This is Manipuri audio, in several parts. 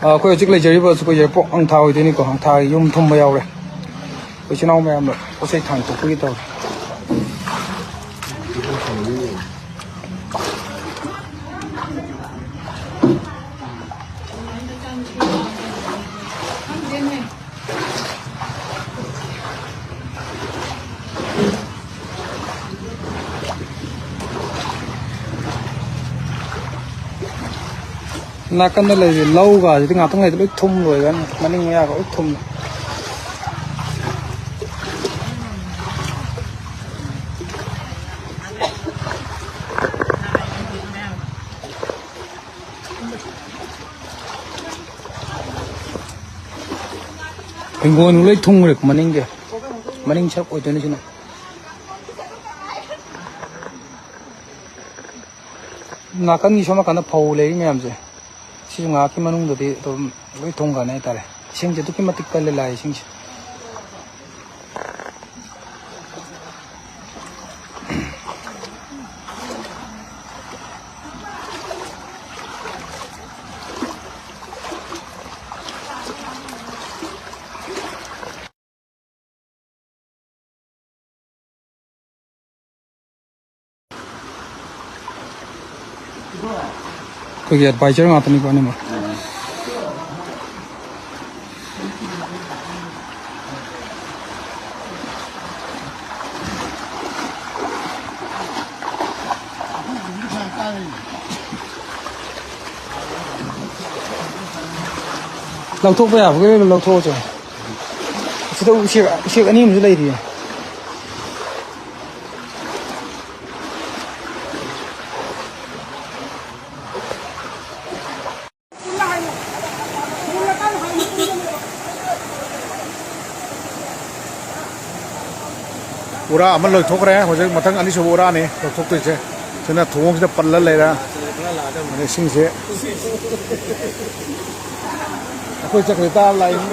ꯑꯩꯈꯣꯏ ꯍꯧꯖꯤꯛ ꯂꯩꯖꯔꯤꯕ ꯑꯩꯈꯣꯏ ꯌꯥꯏꯔꯤꯄꯣꯛ ꯍꯪꯊꯥ ꯑꯣꯏꯗꯣꯏꯅꯤꯀꯣ ꯍꯪꯊꯥꯒꯤ ꯌꯨꯝ ꯊꯨꯝꯕ ꯌꯥꯎꯔꯦ ꯑꯩꯈꯣꯏ ꯏꯆꯤꯜ ꯏꯅꯥꯎ ꯃꯌꯥꯝꯅ ꯄꯣꯠ ꯆꯩ ꯊꯥꯡꯇꯣꯛꯄꯒꯤ ꯇꯧꯔꯦ ꯅꯥꯀꯟꯗ ꯂꯩꯔꯤ ꯂꯧꯒꯁꯤꯗꯤ ꯉꯥꯛꯇꯪ ꯂꯩꯗ ꯂꯣꯏ ꯊꯨꯝ ꯂꯣꯏꯒꯅꯤ ꯃꯅꯤꯡ ꯃꯌꯥꯒ ꯂꯣꯏ ꯊꯨꯝ ꯍꯤꯡꯒꯣꯜ ꯂꯣꯏ ꯊꯨꯝꯈ꯭ꯔꯦ ꯃꯅꯤꯡꯁꯦ ꯃꯅꯤꯡ ꯁꯔꯨꯛ ꯑꯣꯏꯗꯣꯏꯅꯤ ꯁꯤꯅ ꯅꯥꯀꯟꯒꯤ ꯁꯣꯝ ꯅꯥꯀꯟꯗ ꯐꯧ ꯂꯩꯔꯤ ꯃꯌꯥꯝꯁꯦ ꯁꯤꯁꯨ ꯉꯥꯏꯍꯥꯛꯀꯤ ꯃꯅꯨꯡꯗꯗꯤ ꯑꯗꯨꯝ ꯂꯣꯏ ꯊꯨꯝꯈ꯭ꯔꯅꯤ ꯍꯥꯏꯇꯥꯔꯦ ꯏꯁꯤꯡꯁꯦ ꯑꯗꯨꯛꯀꯤ ꯃꯇꯤꯛ ꯀꯜꯂꯦ ꯂꯥꯛꯑꯦ ꯏꯁꯤꯡꯁꯦ ꯑꯩꯈꯣꯏꯒꯤ ꯑꯦꯗꯚꯥꯏꯖꯔ ꯉꯥꯛꯇꯅꯤꯀꯣ ꯑꯅꯤꯃꯛ ꯂꯧꯊꯣꯛꯄ ꯌꯥꯕꯒꯩ ꯂꯧꯊꯣꯛꯑꯁꯨ ꯁꯤꯗ ꯎꯆꯦꯛ ꯑꯅꯤ ꯑꯃꯁꯨ ꯂꯩꯔꯤꯌꯦ ꯎꯔꯥ ꯑꯃ ꯂꯣꯏꯊꯣꯛꯈ꯭ꯔꯦ ꯍꯧꯖꯤꯛ ꯃꯊꯪ ꯑꯅꯤꯁꯨꯕ ꯎꯔꯥꯅꯤ ꯂꯧꯊꯣꯛꯇꯣꯏꯁꯦ ꯁꯤꯅ ꯊꯣꯡꯁꯤꯗ ꯄꯜꯂ ꯂꯩꯔꯦ ꯑꯗꯩ ꯏꯁꯤꯡꯁꯦ ꯑꯩꯈꯣꯏ ꯆꯠꯈ꯭ꯔꯦ ꯇꯥ ꯂꯥꯛꯏ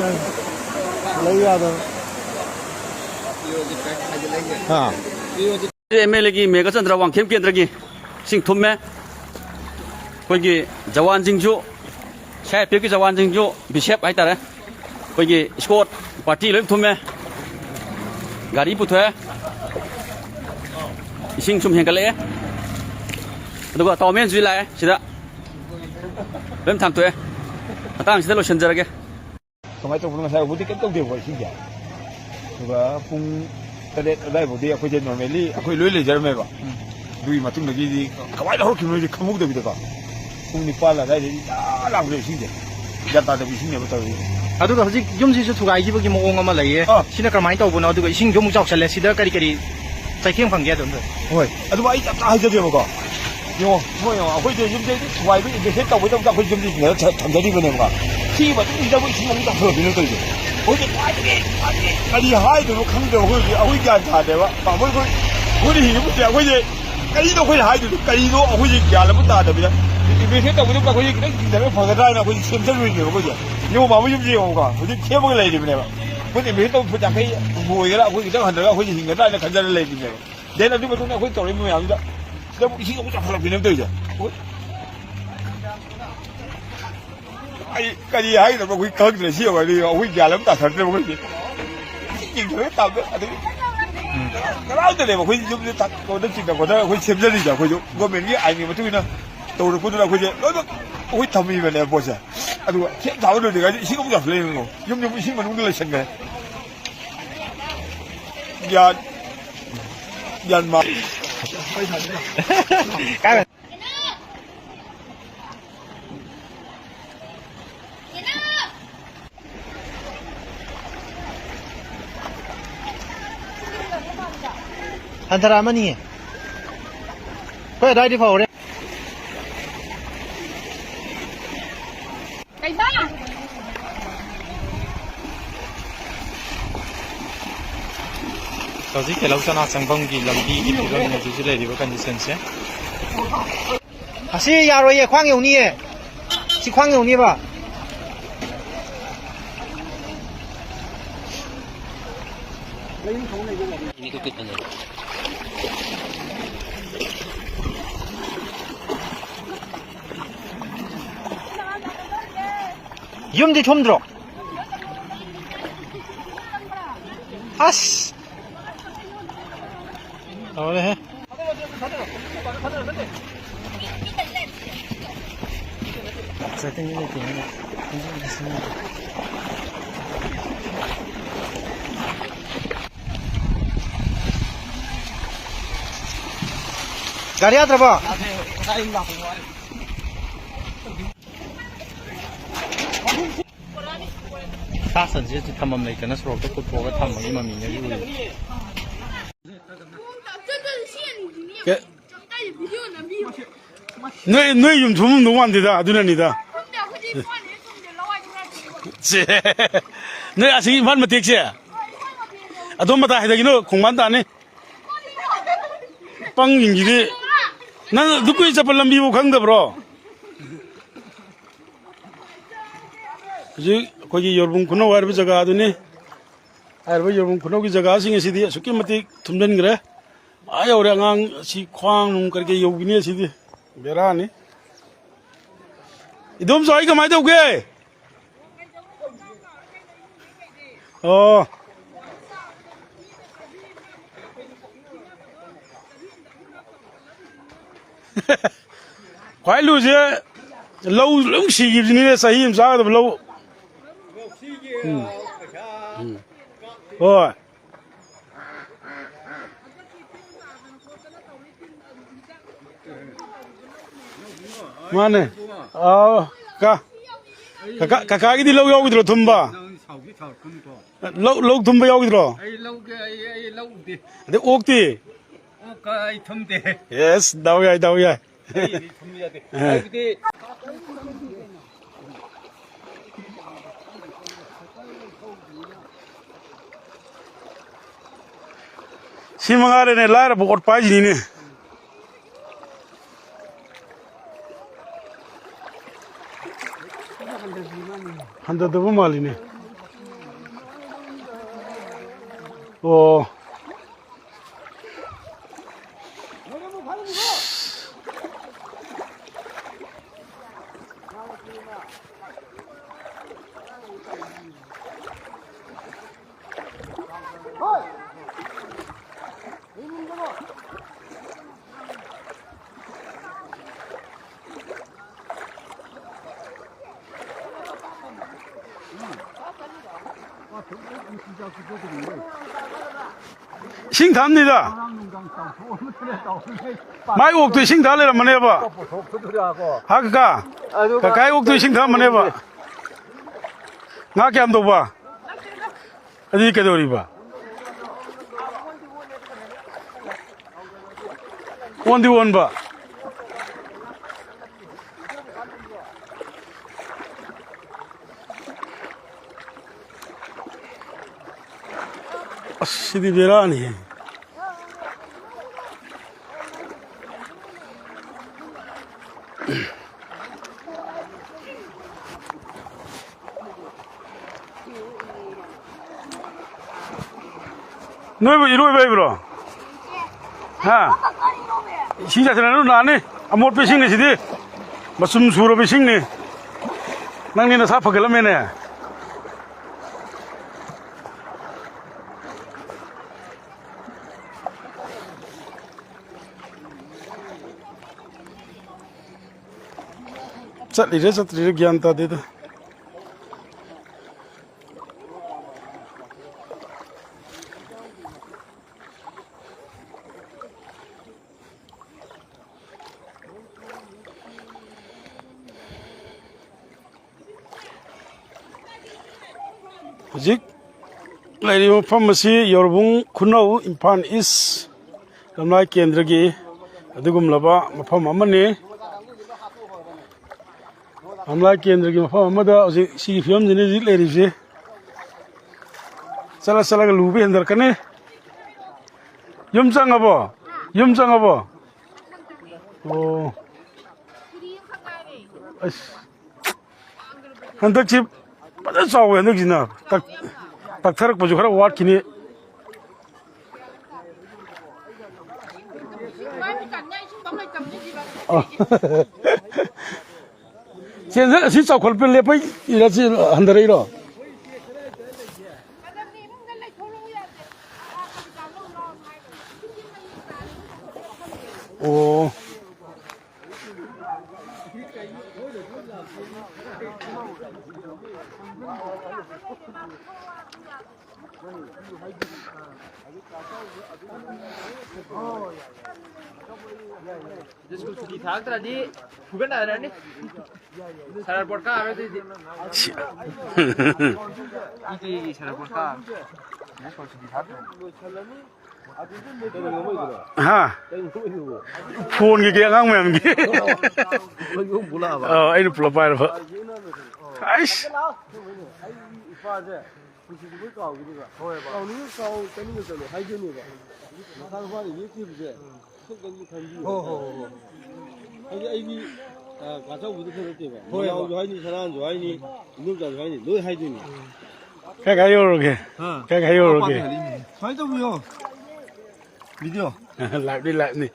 ꯂꯩ ꯌꯥꯗꯕ MLAꯒꯤ ꯃꯦꯘꯆꯟꯗ꯭ꯔ ꯋꯥꯡꯈꯦꯝ ꯀꯦꯟꯗ꯭ꯔꯒꯤ ꯏꯁꯤꯡ ꯊꯨꯝꯃꯦ ꯑꯩꯈꯣꯏꯒꯤ ꯖꯋꯥꯟꯁꯤꯡꯁꯨ CIFFꯀꯤ ꯖꯋꯥꯟꯁꯤꯡꯁꯨ ꯕꯤꯁꯦꯞ ꯍꯥꯏꯇꯥꯔꯦ ꯑꯩꯈꯣꯏꯒꯤ ꯁ꯭ꯀꯣꯠ ꯄꯥꯔꯇꯤ ꯂꯣꯏ ꯊꯨꯝꯃꯦ ꯒꯥꯔꯤ ꯄꯨꯊꯣꯛꯑꯦ ꯏꯁꯤꯡ ꯁꯨꯝ ꯍꯦꯟꯒꯠꯂꯛꯑꯦ ꯑꯗꯨꯒ ꯇꯥꯎꯃꯦꯟꯁꯨ ꯂꯥꯛꯑꯦ ꯁꯤꯗ ꯂꯣꯏ ꯊꯥꯡꯇꯣꯛꯑꯦ ꯃꯇꯥꯡꯁꯤꯗ ꯂꯣꯏꯁꯤꯟꯖꯔꯒꯦ ꯀꯃꯥꯏꯅ ꯇꯧꯕꯅꯣ ꯉꯁꯥꯏ ꯍꯧꯖꯤꯛꯇꯤ ꯀꯩꯝ ꯇꯧꯗꯦꯕꯀꯣ ꯏꯁꯤꯡꯁꯦ ꯑꯗꯨꯒ ꯄꯨꯡ 7 ꯑꯗꯨꯋꯥꯏꯐꯥꯎꯗꯤ ꯑꯩꯈꯣꯏꯁꯦ ꯅꯣꯔꯃꯦꯜꯂꯤ ꯑꯩꯈꯣꯏ ꯂꯣꯏ ꯂꯩꯖꯔꯝꯃꯦꯕ ꯑꯗꯨꯒꯤ ꯃꯇꯨꯡꯗꯒꯤꯗꯤ ꯀꯃꯥꯏꯅ ꯍꯧꯔꯛꯈꯤꯕꯅꯣꯗꯤ ꯈꯪꯍꯧꯗꯕꯤꯗꯀꯣ ꯄꯨꯡ 9 ꯑꯗꯨꯋꯥꯏꯗꯒꯤ ꯂꯥꯛꯄꯗ ꯏꯁꯤꯡꯁꯦ ꯒ꯭ꯌꯥꯟ ꯇꯥꯗꯕ ꯏꯁꯤꯡꯅꯦꯕ ꯇꯧꯔꯤꯁꯦ ꯑꯗꯨꯒ ꯍꯧꯖꯤꯛ ꯌꯨꯝꯁꯤꯁꯨ ꯊꯨꯒꯥꯏꯈꯤꯕꯒꯤ ꯃꯑꯣꯡ ꯑꯃ ꯂꯩꯌꯦ ꯁꯤꯅ ꯀꯃꯥꯏꯅ ꯇꯧꯕꯅꯣ ꯑꯗꯨꯒ ꯏꯁꯤꯡꯁꯨ ꯑꯃꯨꯛ ꯆꯥꯎꯁꯜꯂꯦ ꯁꯤꯗ ꯀꯔꯤ ꯀꯔꯤ ꯆꯩꯊꯦꯡ ꯐꯪꯒꯦ ꯑꯗꯨꯝ ꯍꯣꯏ ꯑꯗꯨꯕꯨ ꯑꯩ ꯆꯞ ꯆꯥ ꯍꯥꯏꯖꯒꯦꯕꯀꯣ ꯌꯦꯡꯉꯣ ꯃꯣꯏ ꯑꯩꯈꯣꯏꯁꯦ ꯌꯨꯝꯁꯦ ꯊꯨꯒꯥꯏꯕ ꯏꯟꯚꯦꯁꯇꯦꯠ ꯇꯧꯕꯩꯗꯃꯛꯇ ꯑꯩꯈꯣꯏ ꯌꯨꯝꯁꯦ ꯌꯦꯡꯉꯒ ꯊꯝꯖꯔꯤꯕꯅꯦꯕꯀꯣ ꯁꯤꯒꯤ ꯃꯇꯨꯡꯁꯤꯗ ꯑꯩꯈꯣꯏ ꯏꯁꯤꯡ ꯑꯃꯨꯛ ꯆꯥꯎꯁꯜꯂꯛꯄꯤꯅ ꯇꯧꯔꯤꯁꯦ ꯑꯩꯈꯣꯏꯁꯦ ꯀꯔꯤ ꯍꯥꯏꯗꯣꯏꯅꯣ ꯈꯪꯗꯦꯕ ꯑꯩꯈꯣꯏ ꯒ꯭ꯌꯥꯟ ꯇꯥꯗꯦꯕ ꯑꯩꯈꯣꯏꯅ ꯍꯤꯡꯉꯤꯕꯁꯦ ꯑꯩꯈꯣꯏꯁꯦ ꯀꯔꯤꯅꯣ ꯑꯩꯈꯣꯏꯅ ꯍꯥꯏꯗꯣꯏꯅꯣ ꯀꯔꯤꯅꯣ ꯑꯩꯈꯣꯏꯁꯦ ꯒ꯭ꯌꯥꯟ ꯑꯃ ꯇꯥꯗꯕꯤꯗ ꯏꯟꯚꯦꯁꯇꯦꯠ ꯇꯧꯕꯗꯨꯝ ꯑꯩꯈꯣꯏꯁꯦ ꯈꯤꯇꯪ ꯆꯤꯡꯊꯔꯒ ꯐꯒꯗ꯭ꯔꯥ ꯍꯥꯏꯅ ꯑꯩꯈꯣꯏꯁꯦ ꯁꯦꯝꯖꯔꯨꯔꯤꯅꯦꯕ ꯑꯩꯈꯣꯏꯁꯦ ꯌꯦꯡꯉꯣ ꯃꯥꯃꯨ ꯌꯨꯝꯁꯦ ꯌꯦꯡꯉꯣꯀꯣ ꯍꯧꯖꯤꯛ ꯁꯦꯝꯃꯒ ꯂꯩꯔꯤꯕꯅꯦꯕ ꯑꯩꯈꯣꯏꯅ ꯏꯟꯚꯦꯁꯇꯦꯠ ꯇꯧꯕ ꯐꯨꯠ 50 ꯍꯨꯝꯐꯨ ꯑꯣꯏꯒꯦꯔꯥ ꯑꯩꯈꯣꯏ ꯈꯤꯇꯪ ꯍꯟꯊꯔꯒ ꯑꯩꯈꯣꯏꯁꯦ ꯍꯤꯡꯒꯗ꯭ꯔꯥ ꯍꯥꯏꯅ ꯈꯟꯖꯔꯒ ꯂꯩꯔꯤꯕꯅꯦꯕ ꯗꯦꯟ ꯑꯗꯨꯒꯤ ꯃꯇꯨꯡꯗ ꯑꯩꯈꯣꯏ ꯇꯧꯔꯤꯕ ꯃꯌꯥꯝꯁꯤꯗ ꯁꯤꯗ ꯑꯃꯨꯛ ꯏꯁꯤꯡ ꯑꯃꯨꯛ ꯆꯥꯎꯈꯠꯂꯛꯄꯤꯅꯦꯕ ꯇꯧꯔꯤꯁꯦ ꯑꯩ ꯀꯔꯤ ꯍꯥꯏꯒꯗꯕ ꯑꯩꯈꯣꯏ ꯈꯪꯗ꯭ꯔꯦ ꯁꯤ ꯑꯣꯏꯔꯗꯤ ꯑꯩꯈꯣꯏ ꯒ꯭ꯌꯥꯟ ꯑꯃ ꯇꯥꯊꯔꯛꯇ꯭ꯔꯦꯕ ꯑꯩꯈꯣꯏꯁꯦ ꯏꯁꯤꯡ ꯆꯤꯡꯊꯔꯒ ꯇꯥꯕꯗ ꯑꯗꯒꯤ ꯀꯔꯥꯏꯗꯅꯦꯕ ꯑꯩꯈꯣꯏ ꯌꯨꯝꯁꯦ ꯀꯣꯟꯗ ꯆꯤꯡꯊꯛꯄꯗ ꯑꯩꯈꯣꯏ ꯁꯦꯝꯖꯔꯤꯁꯦ ꯑꯩꯈꯣꯏꯁꯨ ꯒꯣꯔꯃꯦꯟꯒꯤ ꯑꯥꯏꯟꯒꯤ ꯃꯇꯨꯡ ꯏꯟꯅ ꯇꯧꯔꯛꯄꯗꯨꯅ ꯑꯩꯈꯣꯏꯁꯦ ꯂꯣꯏꯅꯃꯛ ꯑꯩꯈꯣꯏ ꯊꯝꯃꯤꯕꯅꯦꯕ ꯄꯣꯠꯁꯦ ꯑꯗꯨꯒ ꯁꯦꯝ ꯁꯥꯕ ꯂꯣꯏꯗ꯭ꯔꯤꯉꯩꯗ ꯏꯁꯤꯡ ꯑꯃꯨꯛ ꯆꯥꯎꯁꯤꯜꯂꯛꯏꯅꯣ ꯌꯨꯝꯁꯦ ꯑꯃꯨꯛ ꯏꯁꯤꯡ ꯃꯅꯨꯡꯗ ꯂꯩꯁꯟꯈ꯭ꯔꯦ ꯒ꯭ꯌꯥꯟ ꯃꯥ ꯍꯟꯊꯔꯛꯑꯃꯅꯤꯌꯦ ꯑꯩꯈꯣꯏ ꯑꯗꯨꯋꯥꯏꯗꯤ ꯐꯥꯎꯔꯦ ꯍꯧꯖꯤꯛ ꯇꯦꯂꯧ ꯆꯅꯥ ꯆꯪꯐꯝꯒꯤ ꯂꯝꯕꯤꯒꯤ ꯐꯤꯕꯝ ꯍꯧꯖꯤꯛꯁꯨ ꯂꯩꯔꯤꯕ ꯀꯟꯗꯤꯁꯟꯁꯦ ꯑꯁꯤ ꯌꯥꯔꯣꯏꯌꯦ ꯈ꯭ꯋꯥꯡ ꯌꯧꯅꯤꯌꯦ ꯁꯤ ꯈ꯭ꯋꯥꯡ ꯌꯧꯅꯤꯕ 염지 좀 들어. 아씨. 그래. 가리 하더라 봐. 사선지 탐험 내니까 서로도 꽃보고 탐험 이만 미녀지 우리. 这是现你的， 너희 좀 주문 너무 안 되다, 누나니다. 너희 아직 말 못했지? 아, 돈 받아 해야 되기는 공만도 안 해. 빵인지리. 나는 듣고 있자 빨랑 미국 강다, 브로. 이제, 거기 여러분, 군호 와르비 자가 하더니, 여러분, 군호기 자가 하시는 시디, 쉽게 못해, tum전 그래? 아야, 우리 앙, 시, 쾅, 그렇게 여기네, 시디. 메라니. 이 놈, 저, 이거 많이 되고, 게! Quái lưu chứ lâu lũng xì gì nên sấy làm sao được lâu rồi mà này cả cái đi lâu lâu đi rồi thùng ba lâu lâu thùng ba lâu đi rồi để ốc đi yes đâu vậy Simangare ne lara bukot paji ni. Handa dabu mali ni. Oh. 싱답니다. 마이 옥도 싱달래라 한번 해봐. 하그가 가까이 옥도 싱달 한번 해봐. 나게 한번 봐. 어디 있게 우리 봐. 원디 원 봐. 시디 베라니. 너희 뭐 이러고 배불러? 하. 신자들은 나네. 아못 배싱네 시디. 무슨 수로 배싱네. 낭니는 사파 걸면네. चलिए सत्रीय ज्ञानता दे दो zik lady pharmacy yorbung khunau impan is lamlai kendra gi adugum laba mafam amani amla kendra gi mafam amada oji si film jine zik lady je sala sala ga lubi andar kane yum changabo oh as handak chip pada saw handak jina tak tharak baju khara wat kini ꯃꯊꯦꯜꯁꯦ ꯑꯁꯤ ꯆꯥꯎꯈꯠꯄ ꯂꯦꯞꯄꯩ ꯏꯔꯁꯤ ꯍꯟꯊꯔꯛꯏꯔꯣ ꯑꯣ ꯁꯨꯇꯤ ꯊꯥꯛꯇ꯭ꯔꯗꯤ ꯐꯨꯒꯠꯅꯔꯅꯤ ꯁꯥꯔ ꯄꯣꯠ ꯀꯥꯔꯗꯤ ꯏꯇꯤꯒꯤ ꯁꯥꯔ ꯄꯣꯠ ꯀꯥ ꯍꯥ ꯐꯣꯟꯒꯤ ꯀꯩ ꯑꯉꯥꯡ ꯃꯌꯥꯝꯒꯤ ꯑꯩꯅ ꯄꯨꯂꯞ ꯄꯥꯏꯔꯕ ꯑꯩꯁ ꯀꯥꯏ ꯌꯧꯔꯒꯦ ꯀꯥꯏ ꯌꯧꯔꯒꯦ ꯁꯨꯃꯥꯏꯅ ꯇꯧꯕꯤꯌꯣ ꯚꯤꯗꯤꯑꯣ ꯂꯥꯏꯞꯅꯤ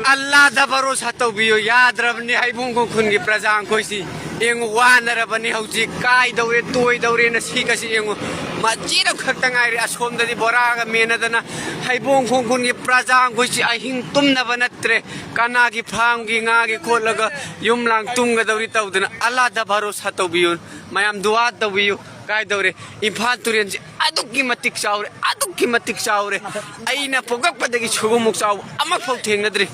Allah da भरोसा तौबियो याद्रबनी हाइबुंग खुनगी प्रजा खोइसी एंगु वानरबनी हौजी काय दौरे तोय दौरे न सिकसी एंगु मचिर खक्तंगाइरे असोमददी बोरागा मेनदना हाइबुंग खुनगी प्रजा खोइसी अहिंग तुमनब नत्रे कनागी फामगी गागी खोलगा युमलांग तुंग दौरी तौदना Allah da भरोसा तौबियो मयाम दुआ तौबियो काय दौरे इम्फाल तुरेन से अदुकी मतिक चाउरे अइना पोगकपदगी छुगुमुक चाउ अमक फौ थेंगनद्री